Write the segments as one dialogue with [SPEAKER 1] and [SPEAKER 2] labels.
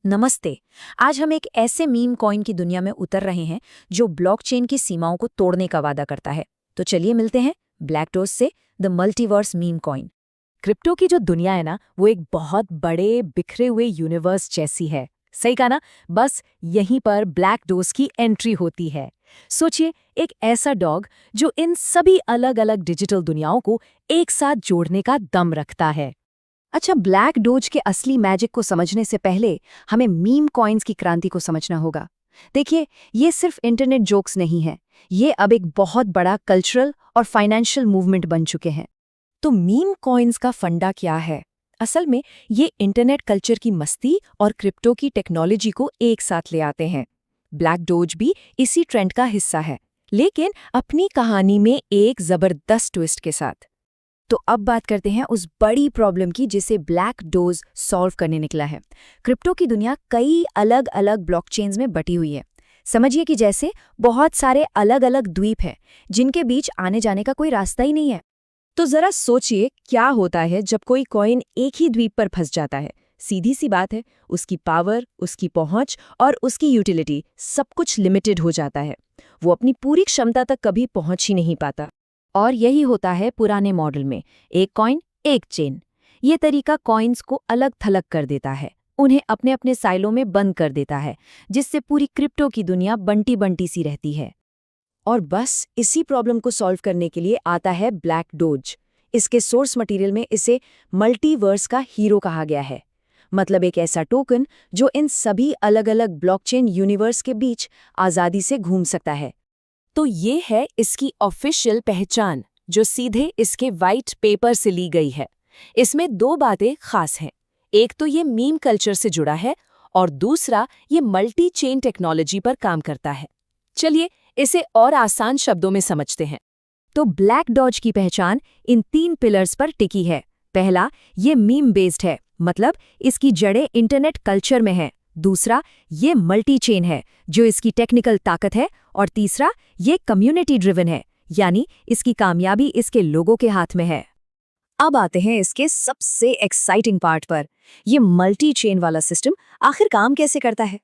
[SPEAKER 1] नमस्ते। आज हम एक ऐसे मीम कॉइन की दुनिया में उतर रहे हैं जो ब्लॉकचेन की सीमाओं को तोड़ने का वादा करता है। तो चलिए मिलते हैं ब्लैकटोस से the multiverse meme coin. Crypto की जो दुनिया है ना, वो एक बहुत बड़े बिखरे हुए यूनिवर्स जैसी है। सही कहा ना? बस यहीं पर ब्लैकटोस की एंट्री होती है। सोचिए, एक ऐसा डॉग जो इन सभी अलग अलग डिजिटल दुनियाओं को एक साथ जोड़ने का दम रखता है। अच्छा, ब्लैक डोज के असली मैजिक को समझने से पहले हमें मीम कॉइन्स की क्रांति को समझना होगा। देखिए, ये सिर्फ इंटरनेट जोक्स नहीं है, ये अब एक बहुत बड़ा कल्चरल और फाइनेंशियल मूवमेंट बन चुके हैं। तो मीम कॉइन्स का फंडा क्या है? असल में ये इंटरनेट कल्चर की मस्ती और क्रिप्टो की टेक्नोलॉजी को एक साथ ले आते हैं। ब्लैक डोज भी इसी ट्रेंड का हिस्सा है, लेकिन अपनी कहानी में एक जबरदस्त ट्विस्ट के साथ। तो अब बात करते हैं उस बड़ी प्रॉब्लम की जिसे ब्लैक डोज सॉल्व करने निकला है। क्रिप्टो की दुनिया कई अलग अलग ब्लॉकचेन्स में बटी हुई है। समझिए कि जैसे बहुत सारे अलग अलग द्वीप हैं जिनके बीच आने जाने का कोई रास्ता ही नहीं है। तो जरा सोचिए, क्या होता है जब कोई कॉइन एक ही द्वीप पर फंस जाता है। सीधी सी बात है, उसकी पावर, उसकी पहुंच और उसकी यूटिलिटी सब कुछ लिमिटेड हो जाता है। वो अपनी पूरी क्षमता तक कभी पहुंच ही नहीं पाता। और यही होता है पुराने मॉडल में, एक कॉइन एक चेन। ये तरीका कॉइन्स को अलग थलग कर देता है, उन्हें अपने अपने साइलों में बंद कर देता है, जिससे पूरी क्रिप्टो की दुनिया बंटी बंटी सी रहती है। और बस इसी प्रॉब्लम को सॉल्व करने के लिए आता है ब्लैक डोज। इसके सोर्स मटेरियल में इसे मल्टीवर्स का हीरो कहा गया है। मतलब एक ऐसा टोकन जो इन सभी अलग अलग ब्लॉकचेन यूनिवर्स के बीच आज़ादी से घूम सकता है। तो ये है इसकी ऑफिशियल पहचान, जो सीधे इसके वाइट पेपर से ली गई है। इसमें दो बातें खास हैं। एक तो ये मीम कल्चर से जुड़ा है और दूसरा ये मल्टी चेन टेक्नोलॉजी पर काम करता है। चलिए इसे और आसान शब्दों में समझते हैं। तो ब्लैक डॉज की पहचान इन 3 पिलर्स पर टिकी है। पहला, ये मीम बेस्ड है, मतलब इसकी जड़ें इंटरनेट कल्चर में हैं। दूसरा, ये मल्टी चेन है, जो इसकी टेक्निकल ताकत है। और तीसरा, ये कम्युनिटी ड्रिवन है, यानी इसकी कामयाबी इसके लोगों के हाथ में है। अब आते हैं इसके सबसे एक्साइटिंग पार्ट पर। ये मल्टी चेन वाला सिस्टम आखिर काम कैसे करता है?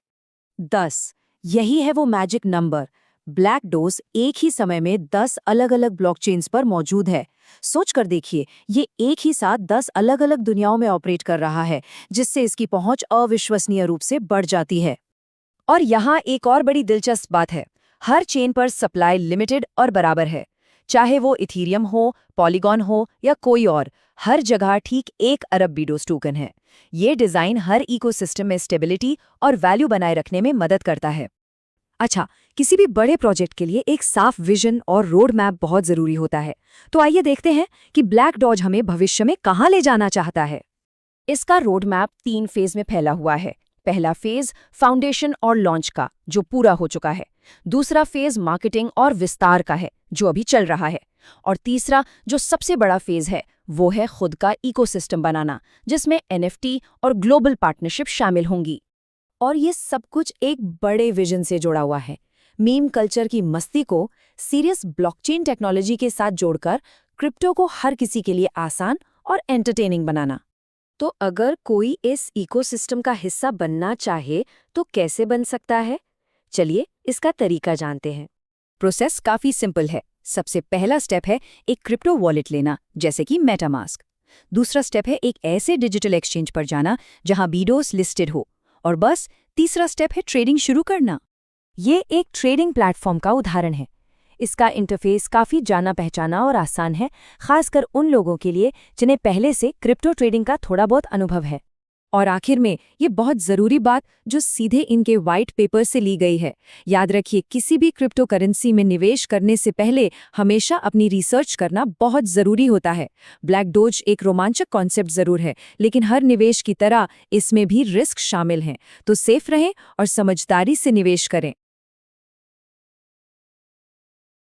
[SPEAKER 1] 10, यही है वो मैजिक नंबर। ब्लैक डोज एक ही समय में 10 अलग अलग ब्लॉकचेन्स पर मौजूद है। सोच कर देखिए, ये एक ही साथ 10 अलग अलग दुनियाओं में ऑपरेट कर रहा है, जिससे इसकी पहुंच अविश्वसनीय रूप से बढ़ जाती है। और यहाँ एक और बड़ी दिलचस्प बात है, हर चेन पर सप्लाई लिमिटेड और बराबर है। चाहे वो इथीरियम हो, पॉलीगॉन हो या कोई और, हर जगह ठीक 1 अरब बीडोस टोकन है। ये डिज़ाइन हर इकोसिस्टम में स्टेबिलिटी और वैल्यू बनाए रखने में मदद करता है। अच्छा, किसी भी बड़े प्रोजेक्ट के लिए एक साफ विजन और रोड मैप बहुत ज़रूरी होता है। तो आइए देखते हैं कि ब्लैक डॉज हमें भविष्य में कहाँ ले जाना चाहता है। इसका रोड मैप 3 फेज में फैला हुआ है। पहला फेज फाउंडेशन और लॉन्च का, जो पूरा हो चुका है। दूसरा फेज मार्केटिंग और विस्तार का है, जो अभी चल रहा है। और तीसरा, जो सबसे बड़ा फेज है, वो है खुद का इकोसिस्टम बनाना, जिसमें NFT और ग्लोबल पार्टनरशिप शामिल होंगी। और ये सब कुछ एक बड़े विजन से जुड़ा हुआ है, मीम कल्चर की मस्ती को सीरियस ब्लॉकचेन टेक्नोलॉजी के साथ जोड़कर क्रिप्टो को हर किसी के लिए आसान और एंटरटेनिंग बनाना। तो अगर कोई इस इकोसिस्टम का हिस्सा बनना चाहे तो कैसे बन सकता है? चलिए इसका तरीका जानते हैं। प्रोसेस काफी सिंपल है। सबसे पहला स्टेप है एक क्रिप्टो वॉलेट लेना, जैसे कि मेटामास्क। दूसरा स्टेप है एक ऐसे डिजिटल एक्सचेंज पर जाना जहां बीडोस लिस्टेड हो। और बस तीसरा स्टेप है ट्रेडिंग शुरू करना। ये एक ट्रेडिंग प्लेटफॉर्म का उदाहरण है। इसका इंटरफेस काफ़ी जाना पहचाना और आसान है, खासकर उन लोगों के लिए जिन्हें पहले से क्रिप्टो ट्रेडिंग का थोड़ा बहुत अनुभव है। और आखिर में ये बहुत ज़रूरी बात जो सीधे इनके वाइट पेपर से ली गई है। याद रखिए, किसी भी क्रिप्टो करेंसी में निवेश करने से पहले हमेशा अपनी रिसर्च करना बहुत ज़रूरी होता है। ब्लैक डोज एक रोमांचक कॉन्सेप्ट ज़रूर है, लेकिन हर निवेश की तरह इसमें भी रिस्क शामिल हैं। तो सेफ रहें और समझदारी से निवेश करें।